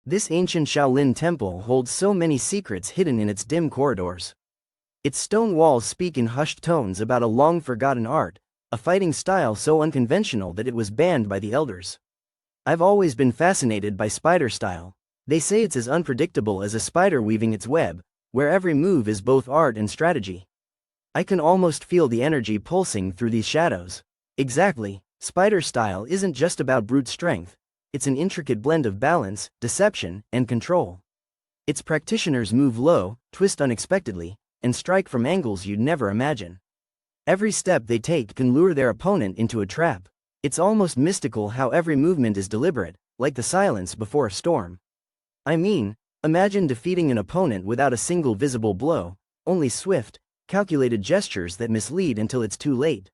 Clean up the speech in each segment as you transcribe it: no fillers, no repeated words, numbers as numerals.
This ancient Shaolin temple holds so many secrets hidden in its dim corridors. Its stone walls speak in hushed tones about a long-forgotten art, a fighting style so unconventional that it was banned by the elders. I've always been fascinated by spider style. They say it's as unpredictable as a spider weaving its web, where every move is both art and strategy. I can almost feel the energy pulsing through these shadows. Exactly, spider style isn't just about brute strength. It's an intricate blend of balance, deception, and control. Its practitioners move low, twist unexpectedly, and strike from angles you'd never imagine. Every step they take can lure their opponent into a trap. It's almost mystical how every movement is deliberate, like the silence before a storm. I mean, imagine defeating an opponent without a single visible blow, only swift, calculated gestures that mislead until it's too late.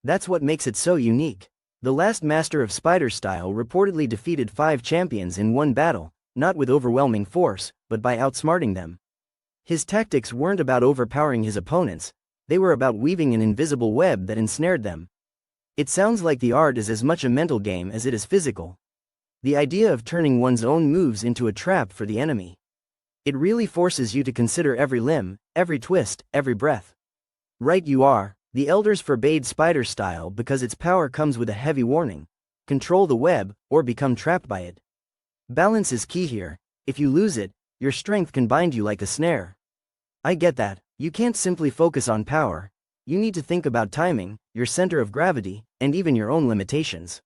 That's what makes it so unique. The last master of spider style reportedly defeated 5 champions in one battle, not with overwhelming force, but by outsmarting them. His tactics weren't about overpowering his opponents, they were about weaving an invisible web that ensnared them. It sounds like the art is as much a mental game as it is physical. The idea of turning one's own moves into a trap for the enemy. It really forces you to consider every limb, every twist, every breath. Right you are. The elders forbade spider style because its power comes with a heavy warning: control the web, or become trapped by it. Balance is key here. If you lose it, your strength can bind you like a snare. I get that. You can't simply focus on power. You need to think about timing, your center of gravity, and even your own limitations.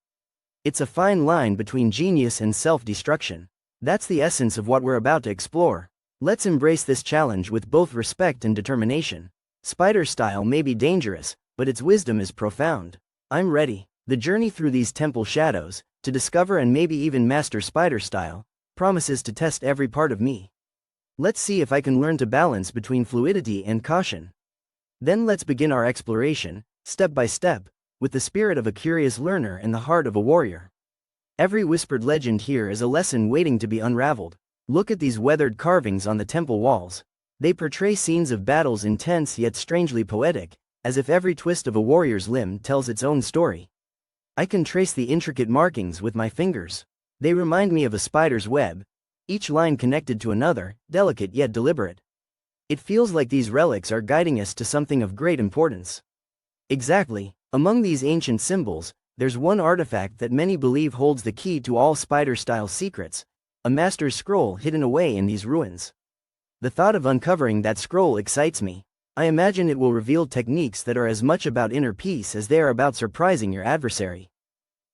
It's a fine line between genius and self-destruction. That's the essence of what we're about to explore. Let's embrace this challenge with both respect and determination. Spider style may be dangerous, but its wisdom is profound. I'm ready. The journey through these temple shadows, to discover and maybe even master spider style, promises to test every part of me. Let's see if I can learn to balance between fluidity and caution. Then let's begin our exploration, step by step, with the spirit of a curious learner and the heart of a warrior. Every whispered legend here is a lesson waiting to be unraveled. Look at these weathered carvings on the temple walls. They portray scenes of battles intense yet strangely poetic, as if every twist of a warrior's limb tells its own story. I can trace the intricate markings with my fingers. They remind me of a spider's web, each line connected to another, delicate yet deliberate. It feels like these relics are guiding us to something of great importance. Exactly. Among these ancient symbols, there's one artifact that many believe holds the key to all spider-style secrets: a master's scroll hidden away in these ruins. The thought of uncovering that scroll excites me. I imagine it will reveal techniques that are as much about inner peace as they are about surprising your adversary.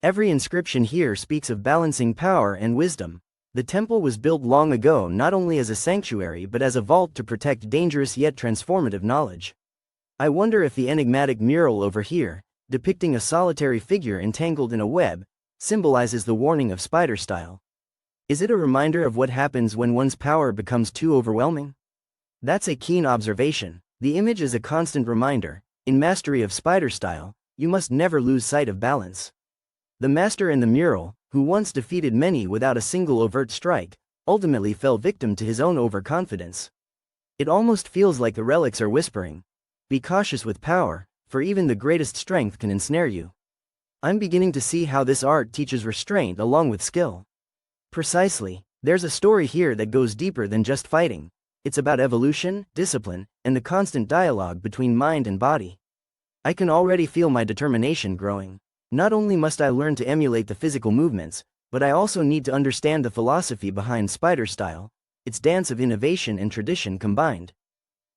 Every inscription here speaks of balancing power and wisdom. The temple was built long ago not only as a sanctuary but as a vault to protect dangerous yet transformative knowledge. I wonder if the enigmatic mural over here, depicting a solitary figure entangled in a web, symbolizes the warning of spider style. Is it a reminder of what happens when one's power becomes too overwhelming? That's a keen observation. The image is a constant reminder: in mastery of spider style, you must never lose sight of balance. The master in the mural, who once defeated many without a single overt strike, ultimately fell victim to his own overconfidence. It almost feels like the relics are whispering: be cautious with power, for even the greatest strength can ensnare you. I'm beginning to see how this art teaches restraint along with skill. Precisely. There's a story here that goes deeper than just fighting. It's about evolution, discipline, and the constant dialogue between mind and body. I can already feel my determination growing. Not only must I learn to emulate the physical movements, but I also need to understand the philosophy behind spider style, its dance of innovation and tradition combined.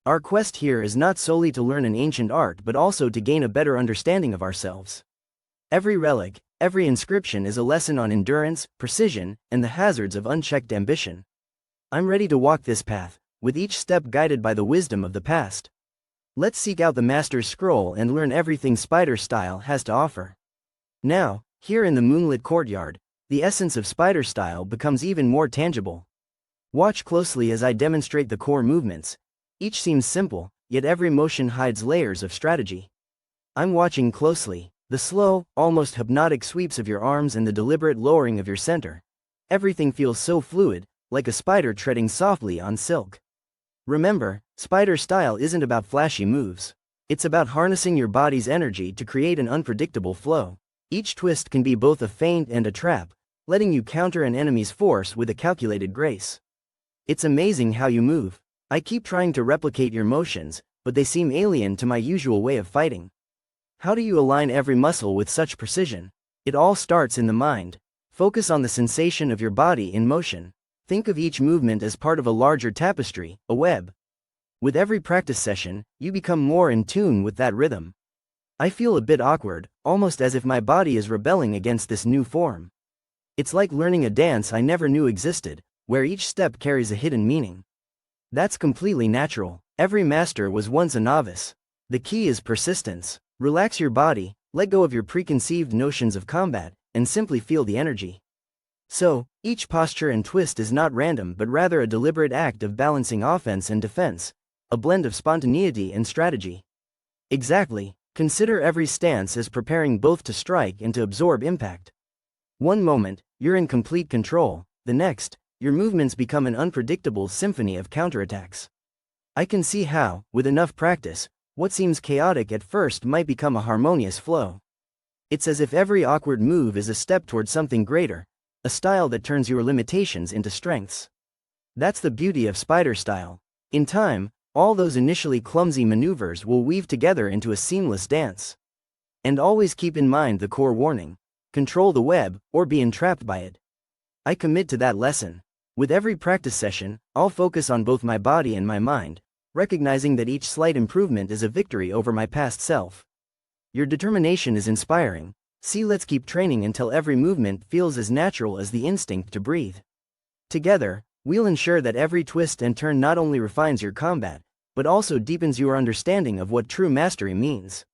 Our quest here is not solely to learn an ancient art but also to gain a better understanding of ourselves. Every relic, every inscription is a lesson on endurance, precision, and the hazards of unchecked ambition. I'm ready to walk this path, with each step guided by the wisdom of the past. Let's seek out the master's scroll and learn everything spider style has to offer. Now, here in the moonlit courtyard, the essence of spider style becomes even more tangible. Watch closely as I demonstrate the core movements. Each seems simple, yet every motion hides layers of strategy. I'm watching closely. The slow, almost hypnotic sweeps of your arms and the deliberate lowering of your center. Everything feels so fluid, like a spider treading softly on silk. Remember, spider style isn't about flashy moves. It's about harnessing your body's energy to create an unpredictable flow. Each twist can be both a feint and a trap, letting you counter an enemy's force with a calculated grace. It's amazing how you move. I keep trying to replicate your motions, but they seem alien to my usual way of fighting. How do you align every muscle with such precision? It all starts in the mind. Focus on the sensation of your body in motion. Think of each movement as part of a larger tapestry, a web. With every practice session, you become more in tune with that rhythm. I feel a bit awkward, almost as if my body is rebelling against this new form. It's like learning a dance I never knew existed, where each step carries a hidden meaning. That's completely natural. Every master was once a novice. The key is persistence. Relax your body, let go of your preconceived notions of combat, and simply feel the energy. So, each posture and twist is not random but rather a deliberate act of balancing offense and defense, a blend of spontaneity and strategy. Exactly. Consider every stance as preparing both to strike and to absorb impact. One moment, you're in complete control, the next, your movements become an unpredictable symphony of counterattacks. I can see how, with enough practice, what seems chaotic at first might become a harmonious flow. It's as if every awkward move is a step toward something greater, a style that turns your limitations into strengths. That's the beauty of spider style. In time, all those initially clumsy maneuvers will weave together into a seamless dance. And always keep in mind the core warning: control the web, or be entrapped by it. I commit to that lesson. With every practice session, I'll focus on both my body and my mind, recognizing that each slight improvement is a victory over my past self. Your determination is inspiring. See, let's keep training until every movement feels as natural as the instinct to breathe. Together, we'll ensure that every twist and turn not only refines your combat, but also deepens your understanding of what true mastery means.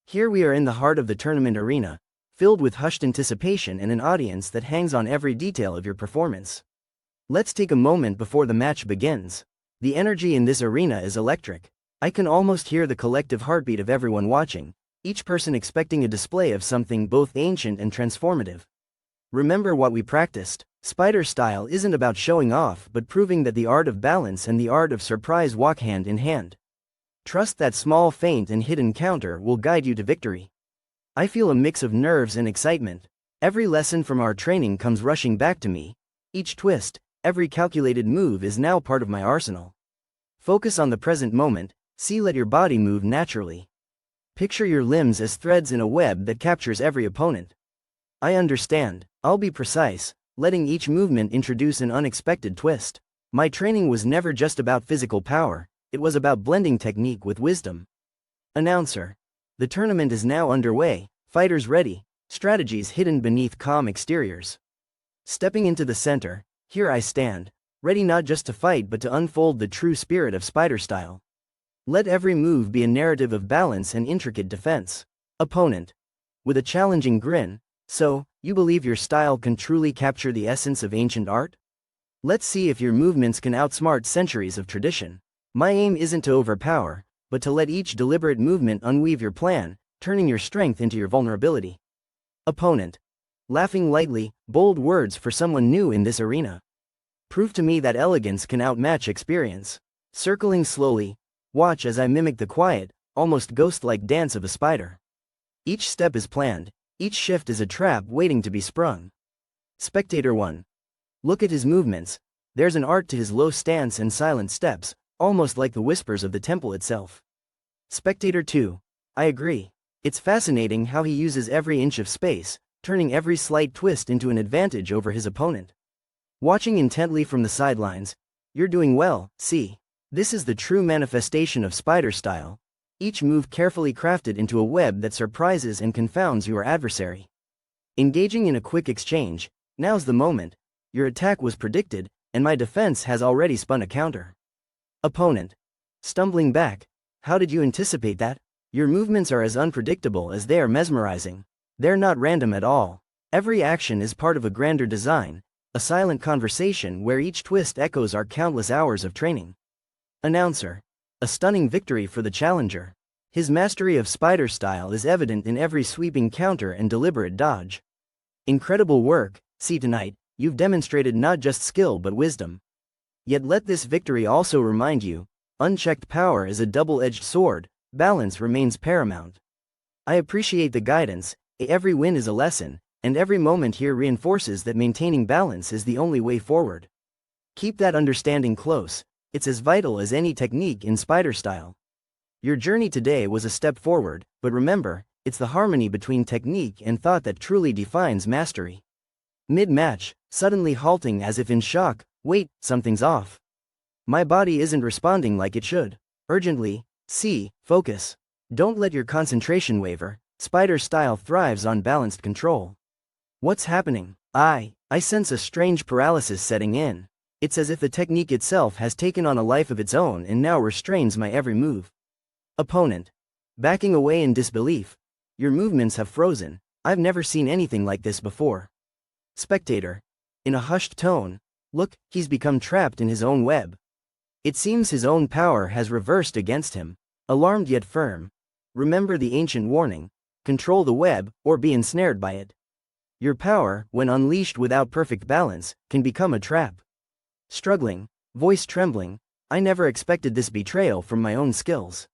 Here we are in the heart of the tournament arena, filled with hushed anticipation and an audience that hangs on every detail of your performance. Let's take a moment before the match begins. The energy in this arena is electric. I can almost hear the collective heartbeat of everyone watching, each person expecting a display of something both ancient and transformative. Remember what we practiced. Spider style isn't about showing off but proving that the art of balance and the art of surprise walk hand in hand. Trust that small feint and hidden counter will guide you to victory. I feel a mix of nerves and excitement. Every lesson from our training comes rushing back to me. Each twist, every calculated move is now part of my arsenal. Focus on the present moment, let your body move naturally. Picture your limbs as threads in a web that captures every opponent. I understand. I'll be precise, letting each movement introduce an unexpected twist. My training was never just about physical power, it was about blending technique with wisdom. Announcer. The tournament is now underway, fighters ready, strategies hidden beneath calm exteriors. Stepping into the center, here I stand, ready not just to fight but to unfold the true spirit of spider style. Let every move be a narrative of balance and intricate defense. Opponent. With a challenging grin, so, you believe your style can truly capture the essence of ancient art? Let's see if your movements can outsmart centuries of tradition. My aim isn't to overpower, but to let each deliberate movement unweave your plan, turning your strength into your vulnerability. Opponent. Laughing lightly, bold words for someone new in this arena. Prove to me that elegance can outmatch experience. Circling slowly, watch as I mimic the quiet, almost ghost-like dance of a spider. Each step is planned, each shift is a trap waiting to be sprung. Spectator 1. Look at his movements. There's an art to his low stance and silent steps, almost like the whispers of the temple itself. Spectator 2. I agree. It's fascinating how he uses every inch of space, turning every slight twist into an advantage over his opponent. Watching intently from the sidelines, you're doing well, see. This is the true manifestation of spider style. Each move carefully crafted into a web that surprises and confounds your adversary. Engaging in a quick exchange, now's the moment. Your attack was predicted, and my defense has already spun a counter. Opponent. Stumbling back. How did you anticipate that? Your movements are as unpredictable as they are mesmerizing. They're not random at all. Every action is part of a grander design, a silent conversation where each twist echoes our countless hours of training. Announcer. A stunning victory for the challenger. His mastery of spider style is evident in every sweeping counter and deliberate dodge. Incredible work, see tonight, you've demonstrated not just skill but wisdom. Yet let this victory also remind you, unchecked power is a double-edged sword, balance remains paramount. I appreciate the guidance, every win is a lesson, and every moment here reinforces that maintaining balance is the only way forward. Keep that understanding close, it's as vital as any technique in spider style. Your journey today was a step forward, but remember, it's the harmony between technique and thought that truly defines mastery. Mid-match, suddenly halting as if in shock, wait, something's off. My body isn't responding like it should. Urgently, focus. Don't let your concentration waver, spider style thrives on balanced control. What's happening? I sense a strange paralysis setting in. It's as if the technique itself has taken on a life of its own and now restrains my every move. Opponent. Backing away in disbelief. Your movements have frozen. I've never seen anything like this before. Spectator. In a hushed tone. Look, he's become trapped in his own web. It seems his own power has reversed against him. Alarmed yet firm. Remember the ancient warning. Control the web, or be ensnared by it. Your power, when unleashed without perfect balance, can become a trap. Struggling, voice trembling, I never expected this betrayal from my own skills.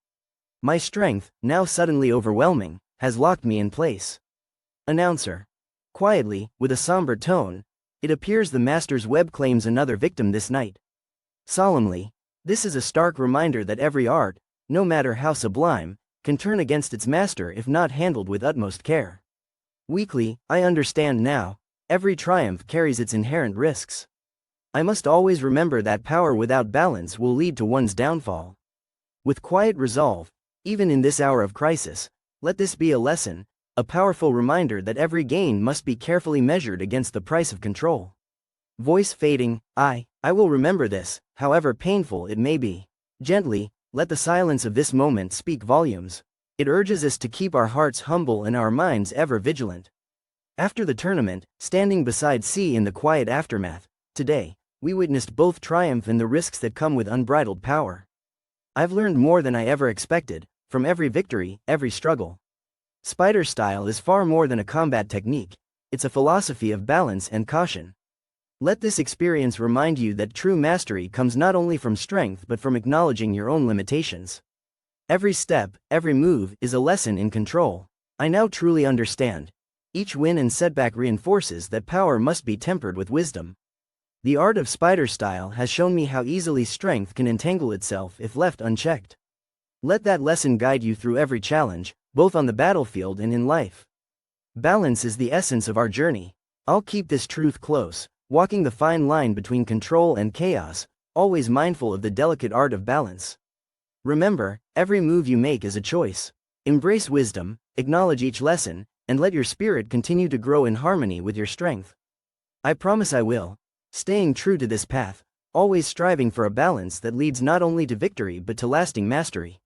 My strength, now suddenly overwhelming, has locked me in place. Announcer. Quietly, with a somber tone, it appears the master's web claims another victim this night. Solemnly, this is a stark reminder that every art, no matter how sublime, can turn against its master if not handled with utmost care. Weakly, I understand now, every triumph carries its inherent risks. I must always remember that power without balance will lead to one's downfall. With quiet resolve, even in this hour of crisis, let this be a lesson, a powerful reminder that every gain must be carefully measured against the price of control. Voice fading, I will remember this, however painful it may be. Gently, let the silence of this moment speak volumes. It urges us to keep our hearts humble and our minds ever vigilant. After the tournament, standing beside C in the quiet aftermath, today, we witnessed both triumph and the risks that come with unbridled power. I've learned more than I ever expected, from every victory, every struggle. Spider style is far more than a combat technique, it's a philosophy of balance and caution. Let this experience remind you that true mastery comes not only from strength but from acknowledging your own limitations. Every step, every move is a lesson in control. I now truly understand. Each win and setback reinforces that power must be tempered with wisdom. The art of spider style has shown me how easily strength can entangle itself if left unchecked. Let that lesson guide you through every challenge, both on the battlefield and in life. Balance is the essence of our journey. I'll keep this truth close, walking the fine line between control and chaos, always mindful of the delicate art of balance. Remember, every move you make is a choice. Embrace wisdom, acknowledge each lesson, and let your spirit continue to grow in harmony with your strength. I promise I will. Staying true to this path, always striving for a balance that leads not only to victory but to lasting mastery.